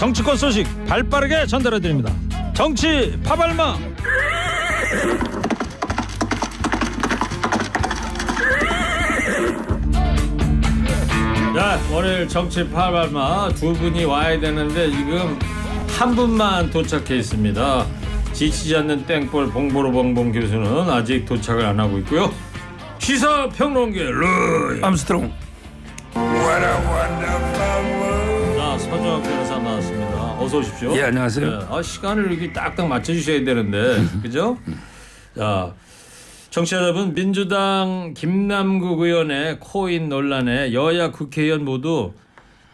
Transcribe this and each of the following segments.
정치권 소식 발빠르게 전달해드립니다. 정치 파발마. 자, 오늘 정치 파발마 두 분이 와야 되는데 지금 한 분만 도착해 있습니다. 지치지 않는 땡볼 봉보로봉봉 교수는 아직 도착을 안 하고 있고요. 시사평론계 루이 암스트롱. 자, 서정학 변호사 나왔습니다. 어서 오십시오. 예, 안녕하세요. 네, 시간을 이렇게 딱딱 맞춰주셔야 되는데 그죠? 자, 청취자 여러분, 민주당 김남국 의원의 코인 논란에 여야 국회의원 모두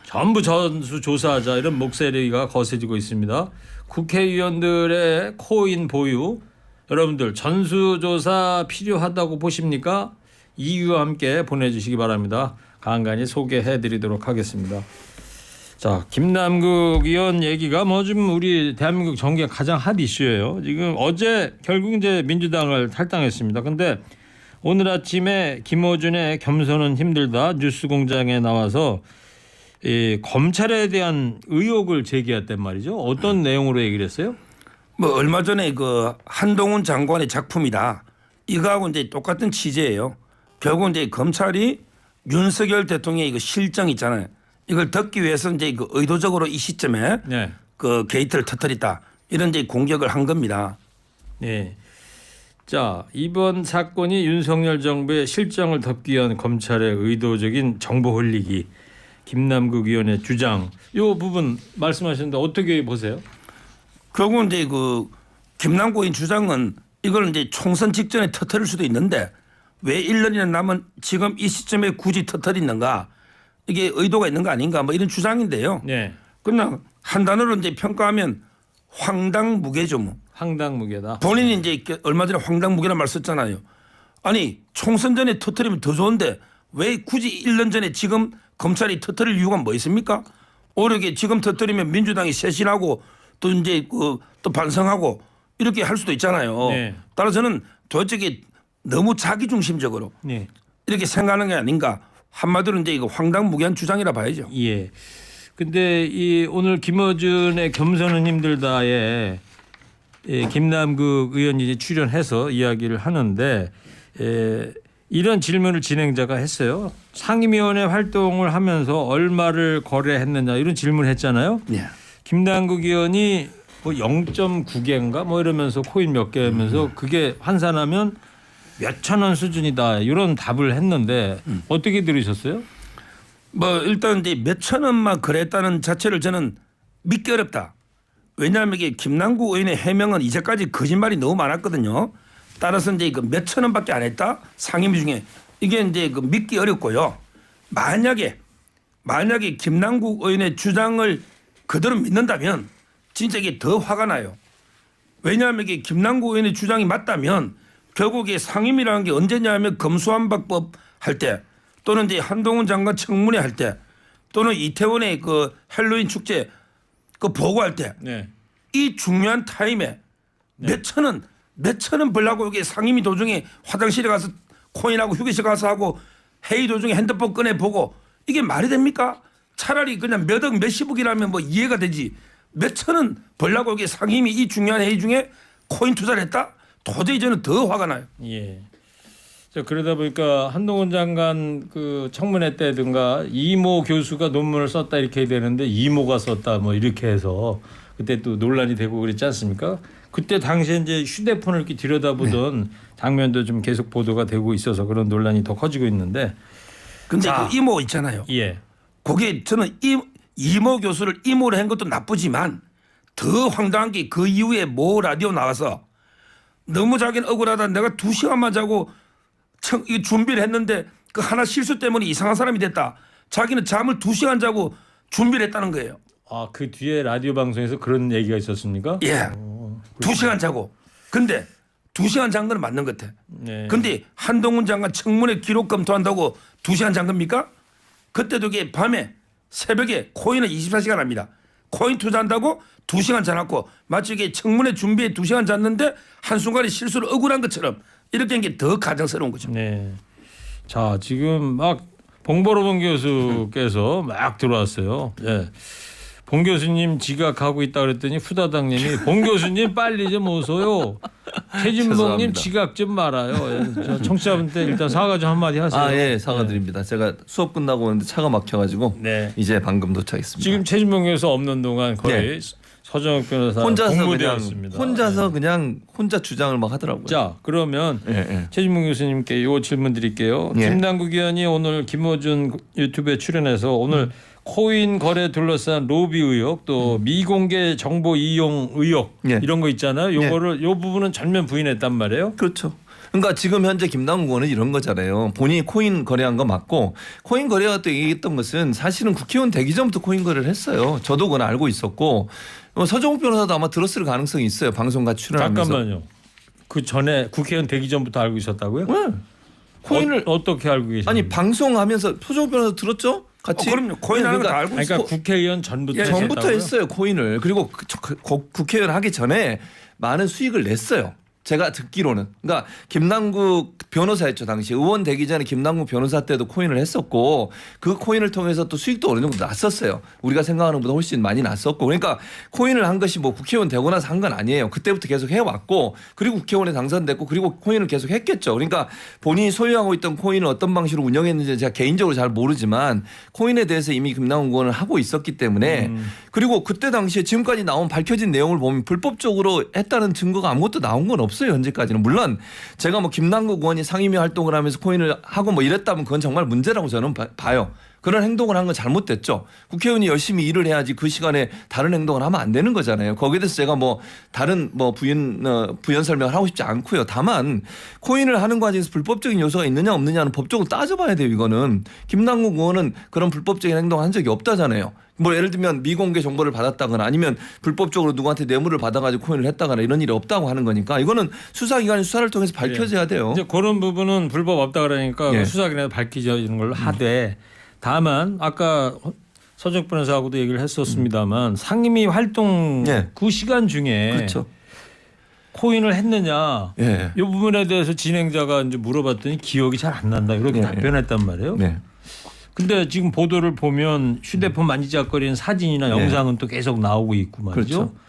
전부 전수조사하자 이런 목소리가 거세지고 있습니다. 국회의원들의 코인 보유, 여러분들 전수조사 필요하다고 보십니까? 이유와 함께 보내주시기 바랍니다. 간간히 소개해드리도록 하겠습니다. 자, 김남국 의원 얘기가 뭐 좀 우리 대한민국 정계 가장 핫 이슈예요. 지금 어제 결국 이제 민주당을 탈당했습니다. 근데 오늘 아침에 김어준의 겸손은 힘들다 뉴스공장에 나와서 이 검찰에 대한 의혹을 제기했단 말이죠. 어떤 내용으로 얘기를 했어요? 뭐 얼마 전에 그 한동훈 장관의 작품이다. 이거하고 이제 똑같은 취지예요. 결국 이제 검찰이 윤석열 대통령의 이거 실정 있잖아요. 이걸 덮기 위해서 이제 그 의도적으로 이 시점에 네. 그 게이트를 터뜨렸다. 이런 이제 공격을 한 겁니다. 네. 자, 이번 사건이 윤석열 정부의 실정을 덮기 위한 검찰의 의도적인 정보 흘리기. 김남국 의원의 주장. 이 부분 말씀하셨는데 어떻게 보세요? 결국 이제 그 김남국 의원 주장은 이걸 이제 총선 직전에 터뜨릴 수도 있는데 왜 1년이나 남은 지금 이 시점에 굳이 터뜨리는가? 이게 의도가 있는 거 아닌가? 뭐 이런 주장인데요. 네. 그냥 한 단어로 이제 평가하면 황당무계죠. 뭐. 황당무계다. 본인이 이제 얼마 전에 황당무계란 말 썼잖아요. 아니 총선 전에 터뜨리면 더 좋은데 왜 굳이 1년 전에 지금 검찰이 터뜨릴 이유가 뭐 있습니까? 오히려 지금 터뜨리면 민주당이 쇄신하고 또 이제 또 반성하고 이렇게 할 수도 있잖아요. 네. 따라서는 도대체 너무 자기중심적으로 네. 이렇게 생각하는 게 아닌가. 한마디로 이제 이거 황당무계한 주장이라 봐야죠. 예. 근데 이 오늘 김어준의 겸손은 힘들다에 김남국 의원이 이제 출연해서 이야기를 하는데 이런 질문을 진행자가 했어요. 상임위원회 활동을 하면서 얼마를 거래했느냐 이런 질문을 했잖아요. 네. 김남국 의원이 뭐 0.9개인가 뭐 이러면서 코인 몇 개 하면서 그게 환산하면 몇천 원 수준이다 이런 답을 했는데 어떻게 들으셨어요? 뭐 일단 이제 몇천 원만 거래했다는 자체를 저는 믿기 어렵다. 왜냐하면 이게 김남국 의원의 해명은 이제까지 거짓말이 너무 많았거든요. 따라서 이제 그 몇천 원밖에 안 했다 상임위 중에 이게 이제 그 믿기 어렵고요. 만약에 김남국 의원의 주장을 그대로 믿는다면 진짜 이게 더 화가 나요. 왜냐하면 이게 김남국 의원의 주장이 맞다면 결국에 상임위라는 게 언제냐면 검수완박법 할 때 또는 이제 한동훈 장관 청문회 할 때 또는 이태원의 그 헬로윈 축제 그 보고할 때 이 네. 중요한 타임에 몇천 원 벌라고 이게 상임위 도중에 화장실에 가서 코인하고 휴게실 가서 하고 회의 도중에 핸드폰 꺼내 보고 이게 말이 됩니까? 차라리 그냥 몇 억 몇십억이라면 뭐 이해가 되지. 몇천 원 벌라고 이게 상임위 이 중요한 회의 중에 코인 투자를 했다? 도저히 저는 더 화가 나요. 예. 자, 그러다 보니까 한동훈 장관 그 청문회 때든가 이모 교수가 논문을 썼다 이렇게 해야 되는데 이모가 썼다 뭐 이렇게 해서 그때 또 논란이 되고 그랬지 않습니까? 그때 당시에 이제 휴대폰을 이렇게 들여다보던 장면도 좀 계속 보도가 되고 있어서 그런 논란이 더 커지고 있는데. 근데 자, 그 이모 있잖아요. 예. 그게 저는 이모 교수를 이모로 한 것도 나쁘지만 더 황당한 게 그 이후에 모 라디오 나와서 너무 자기는 억울하다. 내가 2시간만 자고 준비를 했는데 그 하나 실수 때문에 이상한 사람이 됐다. 자기는 잠을 2시간 자고 준비를 했다는 거예요. 아, 그 뒤에 라디오 방송에서 그런 얘기가 있었습니까? 예. 2시간 자고. 근데 2시간 잔 건 맞는 것 같아. 네. 근데 한동훈 장관 청문회 기록 검토한다고 2시간 잔 겁니까? 그때도 이게 밤에 새벽에 코인은 24시간 합니다. 코인 투자한다고 2시간 자놨고 마치 이게 청문회 준비에 2시간 잤는데 한순간에 실수로 억울한 것처럼 이렇게 한 게 더 가정스러운 거죠. 네. 자, 지금 막 봉보로봉 교수께서 막 들어왔어요. 예. 봉 교수님 지각하고 있다 그랬더니 후다닥님이 봉 교수님 빨리 좀 오세요. 최진봉님 죄송합니다. 지각 좀 말아요. 저 청취자분들 일단 사과 좀 한마디 하세요. 아, 예, 사과드립니다. 제가 수업 끝나고 오는데 차가 막혀가지고 네. 이제 방금 도착했습니다. 지금 최진봉 교수 없는 동안 거의 서정욱 변호사 혼자서 공무대였습니다. 그냥 혼자 주장을 막 하더라고요. 자 그러면 예, 예. 최진봉 교수님께 요 질문 드릴게요. 예. 김남국 의원이 오늘 김어준 유튜브에 출연해서 오늘 코인 거래 둘러싼 로비 의혹 또 미공개 정보 이용 의혹 예. 이런 거 있잖아요. 요거를 요 부분은 전면 부인했단 말이에요. 그렇죠. 그러니까 지금 현재 김남국 의원은 이런 거잖아요. 본인이 코인 거래한 거 맞고 코인 거래가 또 얘기했던 것은 사실은 국회의원 되기 전부터 코인 거래를 했어요. 저도 그건 알고 있었고 서정욱 변호사도 아마 들었을 가능성이 있어요. 방송 같이 출연하면서. 잠깐만요. 그 전에 국회의원 되기 전부터 알고 있었다고요? 네. 코인을 어떻게 알고 계십니까? 아니 방송하면서 서정욱 변호사 들었죠? 같이. 그럼요. 코인 하는 거 다 알고 그러니까 있어요. 국회의원 전부터 예, 전부터 하셨다고요? 했어요. 코인을. 그리고 국회의원 하기 전에 많은 수익을 냈어요. 제가 듣기로는. 그러니까 김남국 변호사였죠. 당시 의원 되기 전에 김남국 변호사 때도 코인을 했었고 그 코인을 통해서 또 수익도 어느 정도 났었어요. 우리가 생각하는 것보다 훨씬 많이 났었고. 그러니까 코인을 한 것이 뭐 국회의원 되고 나서 한 건 아니에요. 그때부터 계속 해왔고 그리고 국회의원에 당선됐고 그리고 코인을 계속 했겠죠. 그러니까 본인이 소유하고 있던 코인을 어떤 방식으로 운영했는지 제가 개인적으로 잘 모르지만 코인에 대해서 이미 김남국 의원을 하고 있었기 때문에 그리고 그때 당시에 지금까지 나온 밝혀진 내용을 보면 불법적으로 했다는 증거가 아무것도 나온 건 없어요. 현재까지는. 물론 제가 뭐 김남국 의원이 상임위 활동을 하면서 코인을 하고 뭐 이랬다면 그건 정말 문제라고 저는 봐요. 그런 행동을 한 건 잘못됐죠. 국회의원이 열심히 일을 해야지 그 시간에 다른 행동을 하면 안 되는 거잖아요. 거기에 대해서 제가 뭐 다른 뭐 부연 설명을 하고 싶지 않고요. 다만 코인을 하는 과정에서 불법적인 요소가 있느냐 없느냐는 법적으로 따져봐야 돼요. 이거는 김남국 의원은 그런 불법적인 행동을 한 적이 없다잖아요. 뭐 예를 들면 미공개 정보를 받았다거나 아니면 불법적으로 누구한테 뇌물을 받아가지고 코인을 했다거나 이런 일이 없다고 하는 거니까 이거는 수사기관이 수사를 통해서 밝혀져야 돼요. 이제 그런 부분은 불법 없다 그러니까 예. 수사기관에서 밝혀지는 걸로 하되 다만 아까 서정욱 변호사하고도 얘기를 했었습니다만 상임위 활동 예. 그 시간 중에 그렇죠. 코인을 했느냐 예. 이 부분에 대해서 진행자가 이제 물어봤더니 기억이 잘 안 난다 이렇게 예. 답변했단 말이에요. 네. 근데 지금 보도를 보면 휴대폰 만지작거리는 사진이나 영상은 또 계속 나오고 있고 말이죠. 그렇죠.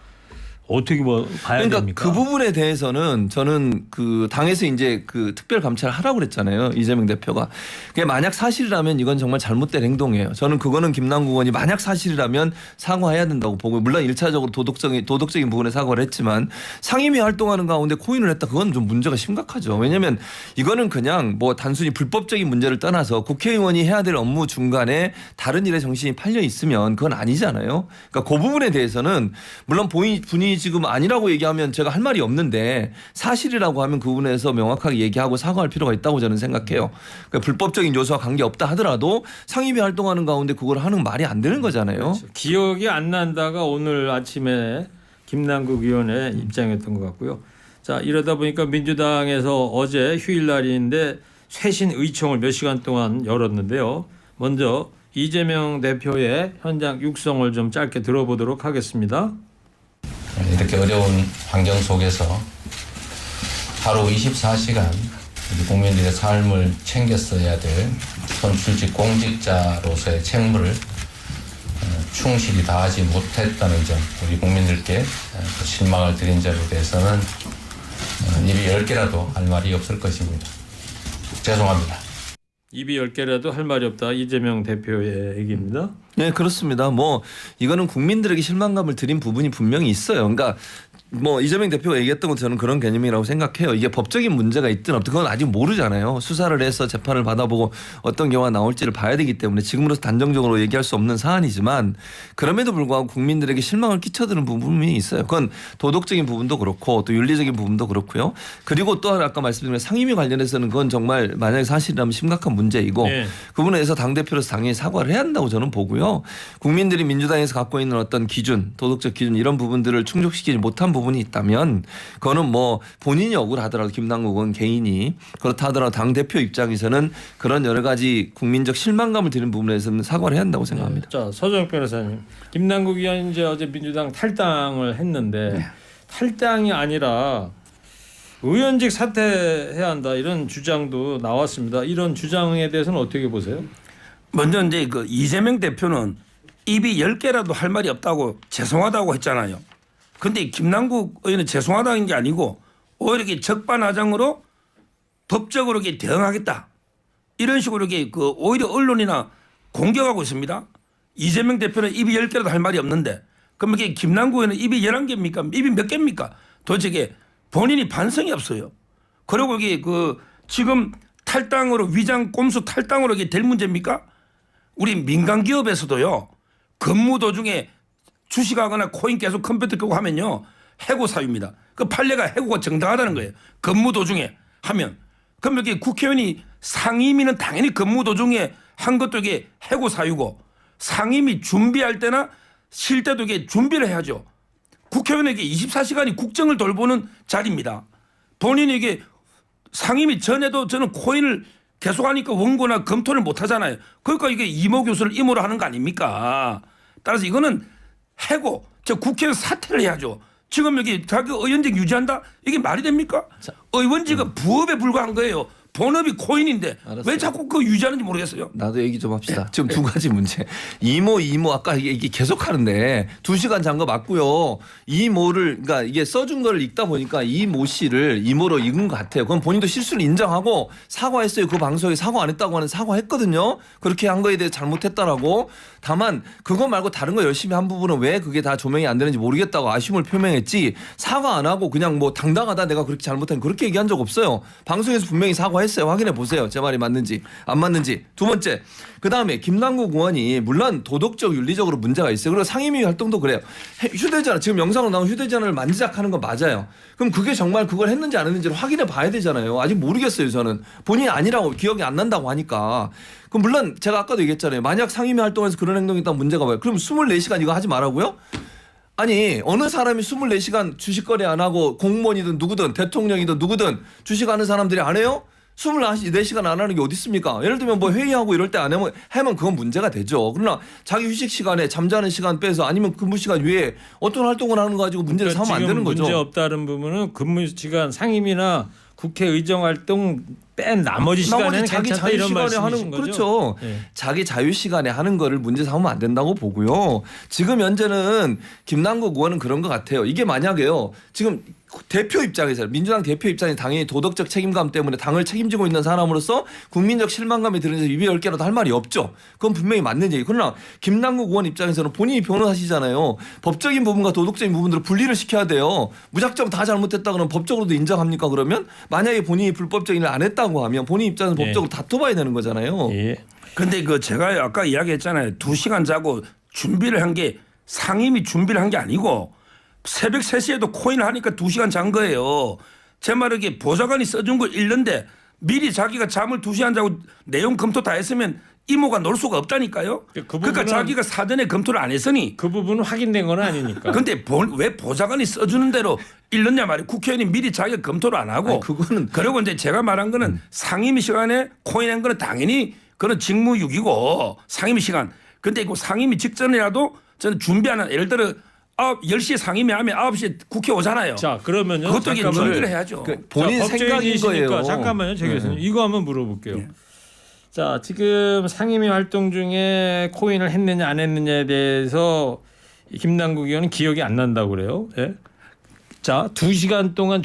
어떻게 뭐 봐야 그러니까 됩니까? 그 부분에 대해서는 저는 그 당에서 이제 그 특별 감찰을 하라고 그랬잖아요. 이재명 대표가. 그게 만약 사실이라면 이건 정말 잘못된 행동이에요. 저는 그거는 김남국 의원이 만약 사실이라면 사과해야 된다고 보고 물론 1차적으로 도덕적인 부분에 사과를 했지만 상임위 활동하는 가운데 코인을 했다. 그건 좀 문제가 심각하죠. 왜냐하면 이거는 그냥 뭐 단순히 불법적인 문제를 떠나서 국회의원이 해야 될 업무 중간에 다른 일에 정신이 팔려 있으면 그건 아니잖아요. 그러니까 그 부분에 대해서는 물론 분이 지금 아니라고 얘기하면 제가 할 말이 없는데 사실이라고 하면 그 부분에서 명확하게 얘기하고 사과할 필요가 있다고 저는 생각해요. 그러니까 불법적인 요소와 관계없다 하더라도 상임위 활동하는 가운데 그걸 하는 말이 안 되는 거잖아요. 그렇죠. 기억이 안 난다가 오늘 아침에 김남국 의원의 입장이었던 것 같고요. 자 이러다 보니까 민주당에서 어제 휴일날인데 쇄신 의총을 몇 시간 동안 열었는데요. 먼저 이재명 대표의 현장 육성을 좀 짧게 들어보도록 하겠습니다. 이렇게 어려운 환경 속에서 하루 24시간 우리 국민들의 삶을 챙겼어야 될 선출직 공직자로서의 책무를 충실히 다하지 못했다는 점, 우리 국민들께 실망을 드린 점에 대해서는 입이 10개라도 할 말이 없을 것입니다. 죄송합니다. 입이 10개라도 할 말이 없다. 이재명 대표의 얘기입니다. 네, 그렇습니다. 뭐 이거는 국민들에게 실망감을 드린 부분이 분명히 있어요. 그러니까 뭐 이재명 대표가 얘기했던 건 저는 그런 개념이라고 생각해요. 이게 법적인 문제가 있든 없든 그건 아직 모르잖아요. 수사를 해서 재판을 받아보고 어떤 경우가 나올지를 봐야 되기 때문에 지금으로서 단정적으로 얘기할 수 없는 사안이지만 그럼에도 불구하고 국민들에게 실망을 끼쳐드는 부분이 있어요. 그건 도덕적인 부분도 그렇고 또 윤리적인 부분도 그렇고요. 그리고 또 하나 아까 말씀드린 상임위 관련해서는 그건 정말 만약에 사실이라면 심각한 문제이고 네. 그 부분에 대해서 당대표로서 당연히 사과를 해야 한다고 저는 보고요. 국민들이 민주당에서 갖고 있는 어떤 기준, 도덕적 기준 이런 부분들을 충족시키지 못한 부분이 있다면 그거는 뭐 본인이 억울하더라도 김남국은 개인이 그렇다 하더라도 당대표 입장에서는 그런 여러 가지 국민적 실망감을 드리는 부분에서는 사과를 해야 한다고 생각합니다. 자 서정욱 변호사님, 김남국 의원 이제 어제 민주당 탈당을 했는데 탈당이 아니라 의원직 사퇴해야 한다 이런 주장도 나왔습니다. 이런 주장에 대해서는 어떻게 보세요? 먼저 이제 그 이재명 대표는 입이 10개라도 할 말이 없다고 죄송하다고 했잖아요. 근데 김남국 의원은 죄송하다는 게 아니고 오히려 이렇게 적반하장으로 법적으로 이렇게 대응하겠다. 이런 식으로 이렇게 그 오히려 언론이나 공격하고 있습니다. 이재명 대표는 입이 10개라도 할 말이 없는데 그럼 이게 김남국 의원은 입이 11개입니까? 입이 몇 개입니까? 도대체 이게 본인이 반성이 없어요. 그리고 이게 그 지금 탈당으로 위장 꼼수 탈당으로 이게 될 문제입니까? 우리 민간 기업에서도요. 근무 도중에 주식하거나 코인 계속 컴퓨터 끄고 하면요. 해고 사유입니다. 그 판례가 해고가 정당하다는 거예요. 근무 도중에 하면. 그럼 이렇게 국회의원이 상임위는 당연히 근무 도중에 한 것도 이게 해고 사유고 상임위 준비할 때나 쉴 때도 이게 준비를 해야죠. 국회의원에게 24시간이 국정을 돌보는 자리입니다. 본인이 이게 상임위 전에도 저는 코인을 계속하니까 원고나 검토를 못 하잖아요. 그러니까 이게 이모 교수를 임으로 하는 거 아닙니까? 따라서 이거는 해고, 저 국회의원 사퇴를 해야죠. 지금 여기 자기 의원직 유지한다? 이게 말이 됩니까? 의원직은 부업에 불과한 거예요. 본업이 코인인데 알았어요. 왜 자꾸 그거 유지하는지 모르겠어요. 나도 얘기 좀 합시다. 지금 두 가지 문제. 이모 아까 이게 계속 하는데 2시간 잔 거 맞고요. 이모를 그러니까 이게 써준 거를 읽다 보니까 이모 씨를 이모로 읽은 것 같아요. 그럼 본인도 실수를 인정하고 사과했어요. 그 방송에 사과 안 했다고 하는 사과했거든요. 그렇게 한 거에 대해 잘못했다라고. 다만 그거 말고 다른 거 열심히 한 부분은 왜 그게 다 조명이 안 되는지 모르겠다고 아쉬움을 표명했지. 사과 안 하고 그냥 뭐 당당하다 내가 그렇게 잘못한 그렇게 얘기한 적 없어요. 방송에서 분명히 사과했어요. 확인해 보세요. 제 말이 맞는지 안 맞는지. 두 번째. 그다음에 김남국 의원이 물론 도덕적 윤리적으로 문제가 있어요. 그리고 상임위 활동도 그래요. 휴대전화 지금 영상으로 나온 휴대전화를 만지작하는 거 맞아요. 그럼 그게 정말 그걸 했는지 안 했는지를 확인해 봐야 되잖아요. 아직 모르겠어요. 저는 본인이 아니라고 기억이 안 난다고 하니까. 그럼 물론 제가 아까도 얘기했잖아요. 만약 상임위 활동에서 그런 행동이 있다면 문제가 뭐예요? 그럼 24시간 이거 하지 말라고요? 아니 어느 사람이 24시간 주식거래 안 하고 공무원이든 누구든 대통령이든 누구든 주식하는 사람들이 안 해요? 24시간 안 하는 게 어디 있습니까? 예를 들면 뭐 회의하고 이럴 때 안 하면 그건 문제가 되죠. 그러나 자기 휴식 시간에 잠자는 시간 빼서 아니면 근무 시간 외에 어떤 활동을 하는 거 가지고 문제를 삼으면 안 되는 거죠. 문제 없다는 부분은 근무 시간 상임이나 국회 의정 활동 뺀 나머지 시간에는 자기 괜찮다 자유 이런 시간에 말씀이신 하는 거죠? 그렇죠. 네. 자기 자유 시간에 하는 거를 문제 삼으면 안 된다고 보고요. 지금 현재는 김남국 의원은 그런 것 같아요. 이게 만약에요. 지금 대표 입장에서 민주당 대표 입장이 당연히 도덕적 책임감 때문에 당을 책임지고 있는 사람으로서 국민적 실망감이 들으면서 입이 10개라도 할 말이 없죠. 그건 분명히 맞는 얘기. 그러나 김남국 의원 입장에서는 본인이 변호사시잖아요. 법적인 부분과 도덕적인 부분들을 분리를 시켜야 돼요. 무작정 다 잘못했다 그러면 법적으로도 인정합니까? 그러면 만약에 본인이 불법적인 일을 안 했다고 하면 본인 입장에서 네. 법적으로 다퉈봐야 되는 거잖아요. 예. 근데 그 제가 아까 이야기했잖아요. 2시간 자고 준비를 한 게 상임위 준비를 한 게 아니고 새벽 3시에도 코인을 하니까 2시간 잔 거예요. 제 말은 이게 보좌관이 써준 걸 읽는데 미리 자기가 잠을 2시간 자고 내용 검토 다 했으면 이모가 놀 수가 없다니까요. 그러니까 자기가 사전에 검토를 안 했으니 그 부분은 확인된 건 아니니까. 근데 왜 보좌관이 써주는 대로 읽느냐 말이에요. 국회의원이 미리 자기가 검토를 안 하고 아니, 그거는 그리고 이제 제가 말한 거는 상임위 시간에 코인한 거는 당연히 그런 직무유기고 상임위 시간. 근데 그 상임위 직전이라도 저는 준비하는 예를 들어 10시에 상임위 하면 9시에 국회 오잖아요. 자 그러면요. 그것도 이게 잠깐만요. 준비를 해야죠. 본인 생각인 법조인이시니까 거예요. 잠깐만요, 최 교수님. 이거 한번 물어볼게요. 자 지금 상임위 활동 중에 코인을 했느냐 안 했느냐에 대해서 김남국 의원은 기억이 안 난다고 그래요. 예? 자 2시간 동안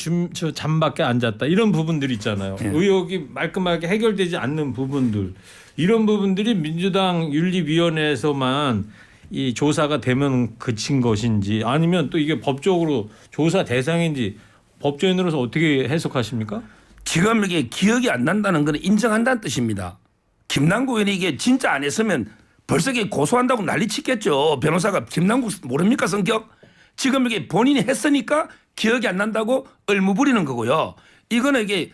잠밖에 안 잤다 이런 부분들 있잖아요. 의혹이 말끔하게 해결되지 않는 부분들 이런 부분들이 민주당 윤리위원회에서만 이 조사가 되면 그친 것인지 아니면 또 이게 법적으로 조사 대상인지 법조인으로서 어떻게 해석하십니까? 지금 이게 기억이 안 난다는 건 인정한다는 뜻입니다. 김남국 의원이 이게 진짜 안 했으면 벌써 이게 고소한다고 난리 치겠죠. 변호사가 김남국 모릅니까 성격? 지금 이게 본인이 했으니까 기억이 안 난다고 얼무부리는 거고요. 이거는 이게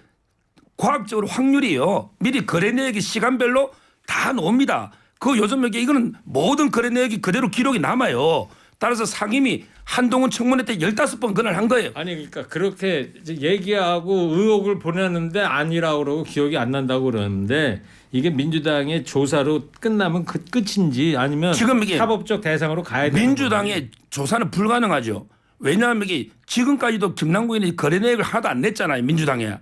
과학적으로 확률이요. 미리 거래 내역이 시간별로 다 나옵니다. 그 요즘 여기 이거는 모든 거래 내역이 그대로 기록이 남아요. 따라서 상임위 한동훈 청문회 때 15번 그날 한 거예요. 아니 그러니까 그렇게 이제 얘기하고 의혹을 보내는데 아니라고 그러고 기억이 안 난다고 그러는데 이게 민주당의 조사로 끝나면 끝인지 아니면 지금 이게 사법적 대상으로 가야 되는 민주당의 조사는 불가능하죠. 왜냐하면 이게 지금까지도 김남국 의원이 거래 내역을 하나도 안 냈잖아요. 민주당에.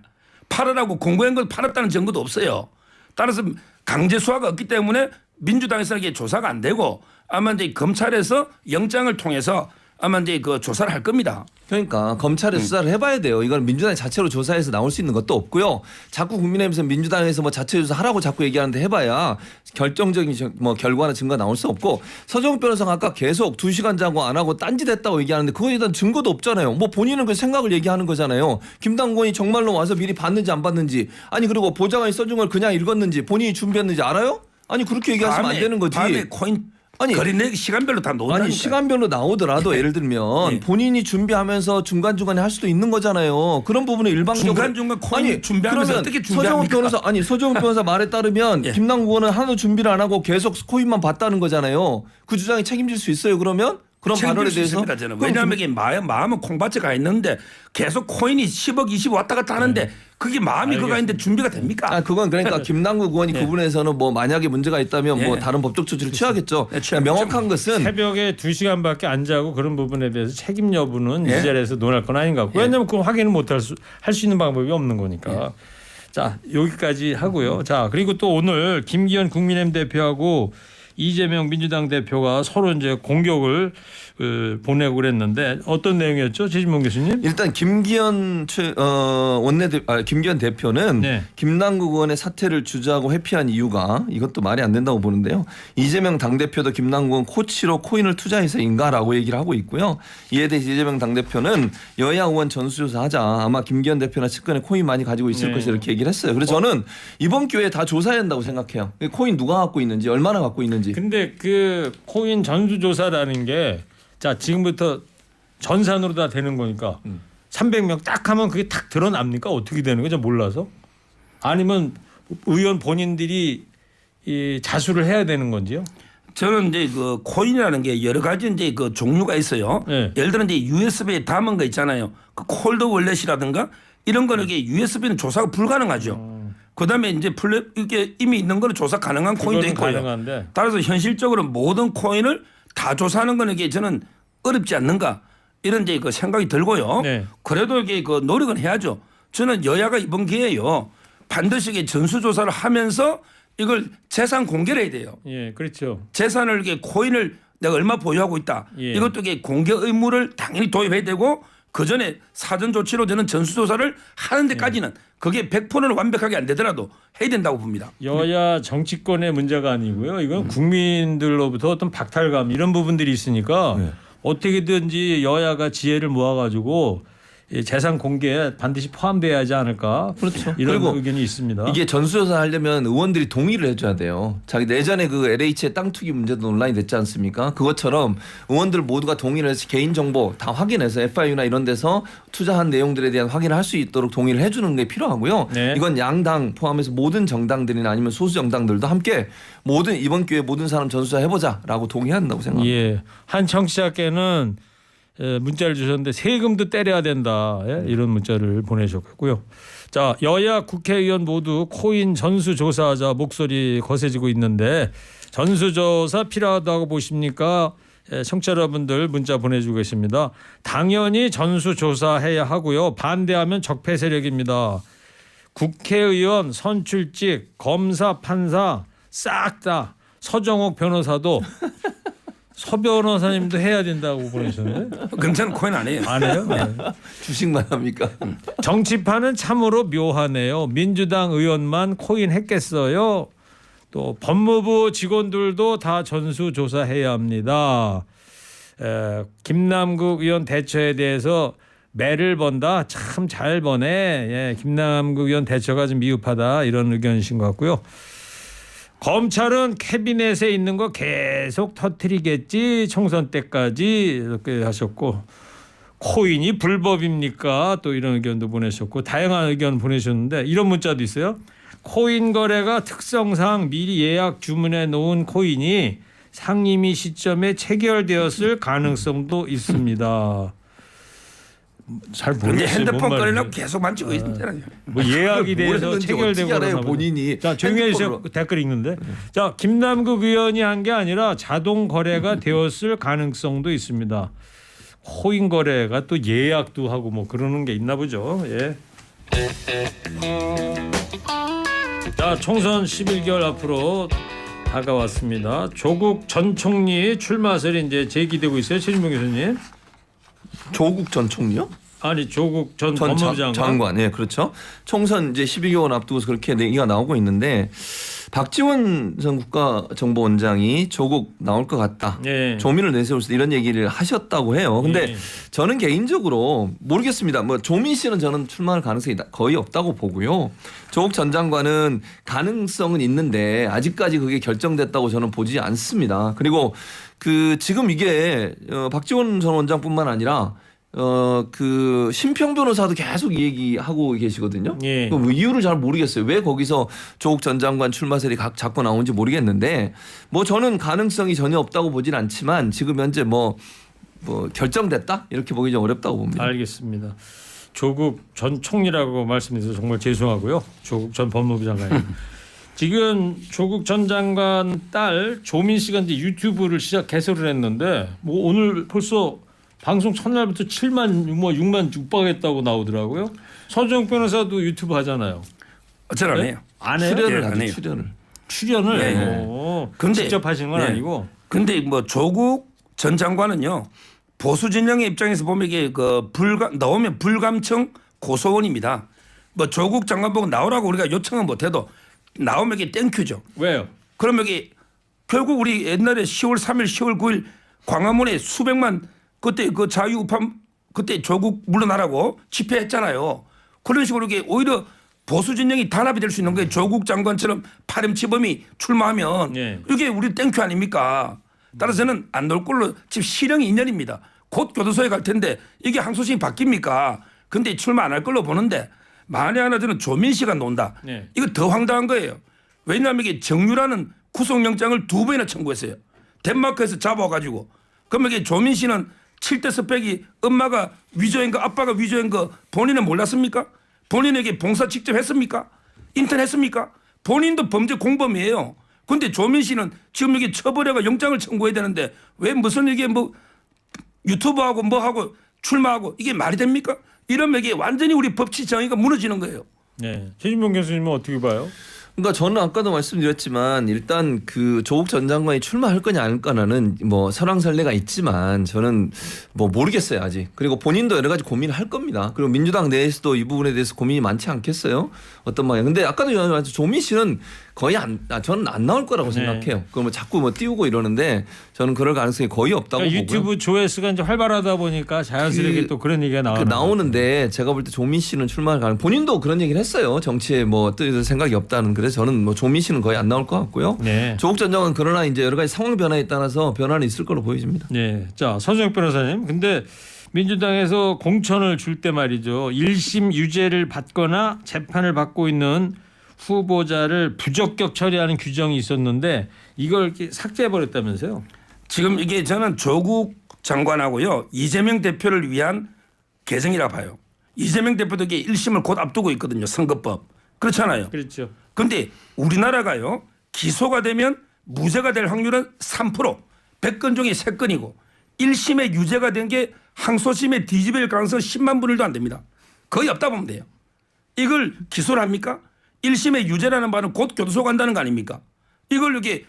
팔으라고 공고한 걸 팔았다는 증거도 없어요. 따라서 강제 수사가 없기 때문에 민주당에서는 이게 조사가 안 되고 아마 이제 검찰에서 영장을 통해서 아마 이제 그 조사를 할 겁니다. 그러니까 검찰에 수사를 해봐야 돼요. 이건 민주당이 자체로 조사해서 나올 수 있는 것도 없고요. 자꾸 국민의힘에서 민주당에서 뭐 자체 조사하라고 자꾸 얘기하는데 해봐야 결정적인 뭐 결과나 증거 나올 수 없고 서정욱 변호사가 아까 계속 2시간 자고 안 하고 딴짓했다고 얘기하는데 그거에 대한 증거도 없잖아요. 뭐 본인은 그 생각을 얘기하는 거잖아요. 김남국이 정말로 와서 미리 봤는지 안 봤는지 아니 그리고 보좌관이 써준 걸 그냥 읽었는지 본인이 준비했는지 알아요? 아니 그렇게 얘기하시면 안 되는 거지. 밤에 코인 아니 거리내기 시간별로 다 나온다니까. 아니 시간별로 나오더라도 예를 들면 본인이 준비하면서 중간중간에 할 수도 있는 거잖아요. 그런 부분은 일방적으로 중간중간 코인 준비하면서 그러면 어떻게 서정욱 준비합니까? 변호사 서정욱 변호사 말에 따르면 예. 김남국 의원은 하나도 준비를 안 하고 계속 코인만 봤다는 거잖아요. 그 주장이 책임질 수 있어요. 그러면 그런 발언에 대해서 있습니다, 저는. 왜냐하면 이게 마음은 콩밭에 가 있는데 계속 코인이 10억 20억 왔다 갔다 하는데 그게 마음이 그가 있는데 준비가 됩니까? 아 그건 그러니까 김남국 의원이 그 부분에서는 뭐 만약에 문제가 있다면 뭐 다른 법적 조치를 취하겠죠. 취하겠죠. 명확한 것은 새벽에 2시간밖에 안 자고 그런 부분에 대해서 책임 여부는 예. 이 자리에서 논할 건 아닌 것 같고 왜냐하면 그건 확인을 못 할 수 있는 방법이 없는 거니까. 자 여기까지 하고요. 자 그리고 또 오늘 김기현 국민의힘 대표하고 이재명 민주당 대표가 서로 이제 공격을 보내고 그랬는데 어떤 내용이었죠, 최진봉 교수님? 일단 김기현 김기현 대표는 네. 김남국 의원의 사퇴를 주저하고 회피한 이유가 이것도 말이 안 된다고 보는데요. 이재명 당대표도 김남국 의원 코치로 코인을 투자해서인가라고 얘기를 하고 있고요. 이에 대해서 이재명 당대표는 여야 의원 전수조사하자. 아마 김기현 대표나 측근에 코인 많이 가지고 있을 네. 것이다 이렇게 얘기를 했어요. 그래서 저는 이번 기회에 다 조사해야 한다고 생각해요. 코인 누가 갖고 있는지 얼마나 갖고 있는지. 근데 그 코인 전수조사라는 게 자 지금부터 전산으로 다 되는 거니까 300명 딱 하면 그게 탁 드러납니까? 어떻게 되는 거죠? 몰라서? 아니면 의원 본인들이 이 자수를 해야 되는 건지요? 저는 이제 그 코인이라는 게 여러 가지 이제 그 종류가 있어요. 네. 예를 들어 이제 USB에 담은 거 있잖아요. 그 콜드 월렛이라든가 이런 거는 이게 USB는 조사가 불가능하죠. 그다음에 이제 이게 이미 있는 거는 조사 가능한 코인도 그거는 있고요. 가능한데. 따라서 현실적으로 모든 코인을 다 조사하는 거는 이게 저는 어렵지 않는가 이런 이제 그 생각이 들고요. 네. 그래도 이게 그 노력은 해야죠. 저는 여야가 이번 기회에요. 반드시 이게 전수조사를 하면서 이걸 재산 공개를 해야 돼요. 예, 그렇죠. 재산을 이게 코인을 내가 얼마 보유하고 있다. 예. 이것도 이게 공개 의무를 당연히 도입해야 되고 그 전에 사전 조치로 저는 전수조사를 하는 데까지는 그게 100%는 완벽하게 안 되더라도 해야 된다고 봅니다. 여야 정치권의 문제가 아니고요. 이건 국민들로부터 어떤 박탈감 이런 부분들이 있으니까 어떻게든지 여야가 지혜를 모아가지고 재산 공개에 반드시 포함돼야 하지 않을까. 그렇죠. 이런 그리고 의견이 있습니다. 이게 전수조사 하려면 의원들이 동의를 해줘야 돼요. 자기 예전에 그 LH의 땅 투기 문제도 논란이 됐지 않습니까? 그것처럼 의원들 모두가 동의를 해서 개인 정보 다 확인해서 FIU나 이런 데서 투자한 내용들에 대한 확인을 할 수 있도록 동의를 해주는 게 필요하고요. 네. 이건 양당 포함해서 모든 정당들이나 아니면 소수 정당들도 함께 이번 기회에 모든 사람 전수조사 해보자라고 동의해야 한다고 생각합니다. 예, 한 청취자께는 문자를 주셨는데 세금도 때려야 된다. 이런 문자를 보내셨고요. 자, 여야 국회의원 모두 코인 전수조사하자 목소리 거세지고 있는데 전수조사 필요하다고 보십니까? 청취자 여러분들 문자 보내주고 계십니다. 당연히 전수조사해야 하고요. 반대하면 적폐 세력입니다. 국회의원, 선출직, 검사, 판사 싹 다 서정욱 변호사도 서 변호사님도 해야 된다고 보내셨는데 경찰은 코인 안 해요. 안 해요? 네. 주식만 합니까? 정치판은 참으로 묘하네요. 민주당 의원만 코인 했겠어요. 또 법무부 직원들도 다 전수조사해야 합니다. 김남국 의원 대처에 대해서 매를 번다. 참 잘 버네. 예, 김남국 의원 대처가 좀 미흡하다. 이런 의견이신 것 같고요. 검찰은 캐비넷에 있는 거 계속 터뜨리겠지 총선 때까지 이렇게 하셨고 코인이 불법입니까? 또 이런 의견도 보내셨고 다양한 의견 보내셨는데 이런 문자도 있어요. 코인 거래가 특성상 미리 예약 주문해 놓은 코인이 상임위 시점에 체결되었을 가능성도 있습니다. 잘 근데 모르겠어요. 핸드폰 뭔 거래라고 말인지. 계속 만지고 있잖아요. 뭐 예약이 뭘 돼서 했는지 체결되고 어떻게 알아요, 그러나 보다. 본인이. 자 조용히 해주세요. 핸드폰으로. 댓글 읽는데. 자 김남국 의원이 한 게 아니라 자동 거래가 되었을 가능성도 있습니다. 코인 거래가 또 예약도 하고 뭐 그러는 게 있나 보죠. 예. 자 총선 11개월 앞으로 다가왔습니다. 조국 전 총리 출마설이 이제 제기되고 있어요. 최진봉 교수님. 조국 전 총리요? 아니 조국 전 전 법무부 장관. 예, 그렇죠. 총선 이제 12개월 앞두고서 그렇게 얘기가 나오고 있는데 박지원 전 국가정보원장이 조국 나올 것 같다. 예. 조민을 내세울 수 이런 얘기를 하셨다고 해요. 근데 예. 저는 개인적으로 모르겠습니다. 뭐 조민 씨는 저는 출마할 가능성이 거의 없다고 보고요. 조국 전 장관은 가능성은 있는데 아직까지 그게 결정됐다고 저는 보지 않습니다. 그리고 그 지금 이게 박지원 전 원장뿐만 아니라 그 심평 변호사도 계속 이 얘기하고 계시거든요. 예. 그 이유를 잘 모르겠어요. 왜 거기서 조국 전 장관 출마설이 자꾸 나오는지 모르겠는데 뭐 저는 가능성이 전혀 없다고 보진 않지만 지금 현재 뭐 결정됐다 이렇게 보기 좀 어렵다고 봅니다. 알겠습니다. 조국 전 총리라고 말씀드려서 정말 죄송하고요. 조국 전 법무부 장관님. 지금 조국 전 장관 딸 조민 씨가 이제 유튜브를 개설을 했는데 뭐 오늘 벌써 방송 첫날부터 6만 육박했다고 나오더라고요. 서정욱 변호사도 유튜브 하잖아요. 저는 안 네? 해요. 안 해요? 출연을 안 하죠. 해요. 출연을 네. 오, 근데- 직접 하신 건 네. 아니고. 근데 뭐 조국 전 장관은요 보수 진영의 입장에서 보면 이게 그 나오면 불감청 고소원입니다. 뭐 조국 장관 보고 나오라고 우리가 요청은 못해도 나오면 이게 땡큐죠. 왜요? 그러면 이게 결국 우리 옛날에 10월 3일, 10월 9일 광화문에 수백만 그때 그 자유우파 그때 조국 물러나라고 집회했잖아요. 그런 식으로 이게 오히려 보수 진영이 단합이 될 수 있는 거예요. 조국 장관처럼 파렴치범이 출마하면 예. 이게 우리 땡큐 아닙니까? 따라서는 안 나올 걸로 지금 실형이 2년입니다. 곧 교도소에 갈 텐데 이게 항소심이 바뀝니까? 근데 출마 안 할 걸로 보는데 만에 하나 저는 조민 씨가 논다. 네. 이거 더 황당한 거예요. 왜냐하면 이게 정유라는 구속영장을 2번이나 청구했어요. 덴마크에서 잡아가지고. 그러면 이게 조민 씨는 7대 스펙이 엄마가 위조한 거 아빠가 위조한 거 본인은 몰랐습니까? 본인에게 봉사 직접 했습니까? 인턴 했습니까? 본인도 범죄 공범이에요. 근데 조민 씨는 지금 여기 처벌해가 영장을 청구해야 되는데 왜 무슨 이게 뭐 유튜브하고 뭐 하고 출마하고 이게 말이 됩니까? 이러면 이게 완전히 우리 법치 정의가 무너지는 거예요. 네. 최진봉 교수님은 어떻게 봐요? 그러니까 저는 아까도 말씀드렸지만 일단 그 조국 전 장관이 출마할 거냐 안 거냐는 뭐 설왕설래가 있지만 저는 뭐 모르겠어요 아직. 그리고 본인도 여러 가지 고민을 할 겁니다. 그리고 민주당 내에서도 이 부분에 대해서 고민이 많지 않겠어요? 어떤 방향. 근데 아까도 말씀 조민 씨는 거의 저는 안 나올 거라고 생각해요. 그러면 자꾸 뭐 띄우고 이러는데 저는 그럴 가능성이 거의 없다고 그러니까 보고요. 유튜브 조회수가 이제 활발하다 보니까 자연스럽게 또 그런 얘기가 나오는 나오는데 제가 볼 때 조민 씨는 출마할 가능. 본인도 그런 얘기를 했어요. 정치에 뭐 뜻 생각이 없다는. 그래서 저는 뭐 조민 씨는 거의 안 나올 것 같고요. 네. 조국 전 장관 그러나 이제 여러 가지 상황 변화에 따라서 변화는 있을 걸로 보여집니다. 네. 자, 서정욱 변호사님. 근데 민주당에서 공천을 줄 때 말이죠. 1심 유죄를 받거나 재판을 받고 있는 후보자를 부적격 처리하는 규정이 있었는데 이걸 이렇게 삭제해 버렸다면서요? 지금 이게 저는 조국 장관하고요 이재명 대표를 위한 개정이라 봐요. 이재명 대표도 이게 1심을 곧 앞두고 있거든요. 선거법. 그렇잖아요. 그렇죠. 그런데 우리나라가요 기소가 되면 무죄가 될 확률은 3%, 100건 중에 3건이고 1심에 유죄가 된 게 항소심에 뒤집을 가능성 10만 분의 1도 안 됩니다. 거의 없다 보면 돼요. 이걸 기소를 합니까? 1심에 유죄라는 말은 곧 교도소 간다는 거 아닙니까? 이걸 여기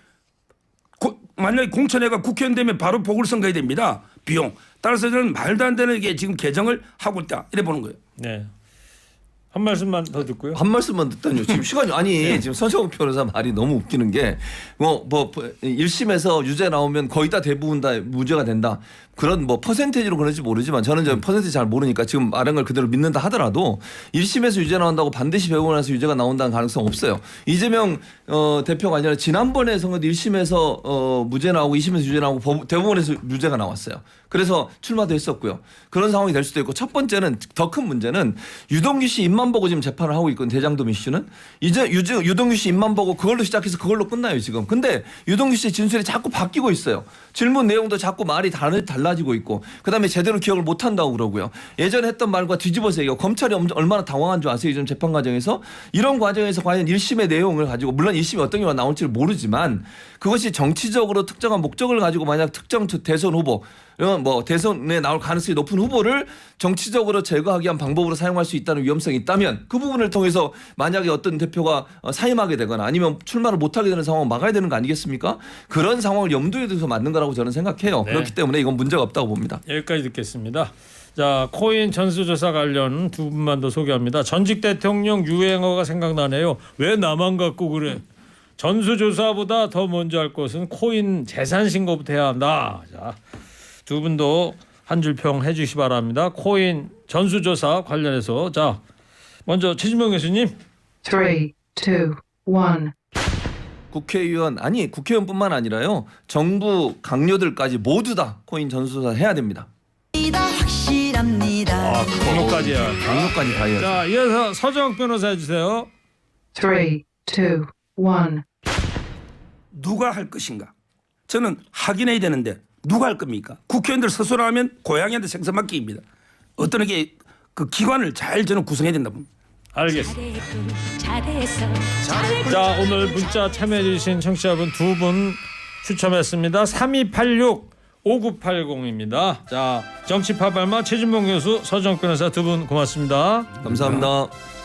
만약에 공천회가 국회의원 되면 바로 보궐선거 해야 됩니다. 비용. 따라서 저는 말도 안 되는 게 지금 개정을 하고 있다. 이래 보는 거예요. 네. 한 말씀만 더 듣고요. 한 말씀만 듣다니요. 지금 시간이 아니 지금 서정욱 변호사 말이 너무 웃기는 게 뭐 1심에서 유죄 나오면 거의 다 대부분 다 무죄가 된다. 그런 뭐 퍼센테이지로 그런지 모르지만 저는 저 퍼센테이지 잘 모르니까 지금 말한 걸 그대로 믿는다 하더라도 1심에서 유죄 나온다고 반드시 배우고 나서 유죄가 나온다는 가능성 없어요. 이재명 대표가 아니라 지난번에 선거 1심에서 무죄 나오고 2심에서 유죄 나오고 대법원에서 유죄가 나왔어요. 그래서 출마도 했었고요. 그런 상황이 될 수도 있고 첫 번째는 더 큰 문제는 유동규 씨 입만 보고 지금 재판을 하고 있거든요. 대장동 이슈는. 이제 유동규 씨 입만 보고 그걸로 시작해서 그걸로 끝나요 지금. 근데 유동규 씨 진술이 자꾸 바뀌고 있어요. 질문 내용도 자꾸 말이 달라지고 있고 그다음에 제대로 기억을 못한다고 그러고요. 예전에 했던 말과 뒤집어서 얘기하고 검찰이 얼마나 당황한 줄 아세요? 요즘 재판 과정에서. 이런 과정에서 과연 1심의 내용을 가지고 물론 1심이 어떤 경우가 나올지를 모르지만 그것이 정치적으로 특정한 목적을 가지고 만약 특정 대선 후보 뭐 대선에 나올 가능성이 높은 후보를 정치적으로 제거하기 위한 방법으로 사용할 수 있다는 위험성이 있다면 그 부분을 통해서 만약에 어떤 대표가 사임하게 되거나 아니면 출마를 못하게 되는 상황을 막아야 되는 거 아니겠습니까? 그런 상황을 염두에 두서 만든 거라고 저는 생각해요. 네. 그렇기 때문에 이건 문제가 없다고 봅니다. 여기까지 듣겠습니다. 자, 코인 전수조사 관련 두 분만 더 소개합니다. 전직 대통령 유행어가 생각나네요. 왜 나만 갖고 그래? 전수조사보다 더 먼저 할 것은 코인 재산 신고부터 해야 한다. 자, 두 분도 한 줄 평 해주시 기 바랍니다. 코인 전수조사 관련해서 자, 먼저 최진명 교수님. 3, 2, 1. 국회의원뿐만 아니라요. 정부 강요들까지 모두 다 코인 전수조사 해야 됩니다. 확실합니다. 아, 강요까지야. 강요까지 다 해야죠. 자, 이어서 서정욱 변호사 해주세요. 3, 2, 1. 누가 할 것인가? 저는 확인해야 되는데 누가 할 겁니까? 국회의원들 스스로 하면 고양이한테 생선 맡기입니다. 어떤 게 그 기관을 잘 저는 구성해야 된다 봅니다. 알겠습니다. 잘했어. 자, 오늘 문자 참여해주신 청취자분 두 분 추첨했습니다. 3286-5980입니다. 자, 정치파발마 최진봉 교수, 서정욱 변호사 두 분 고맙습니다. 감사합니다.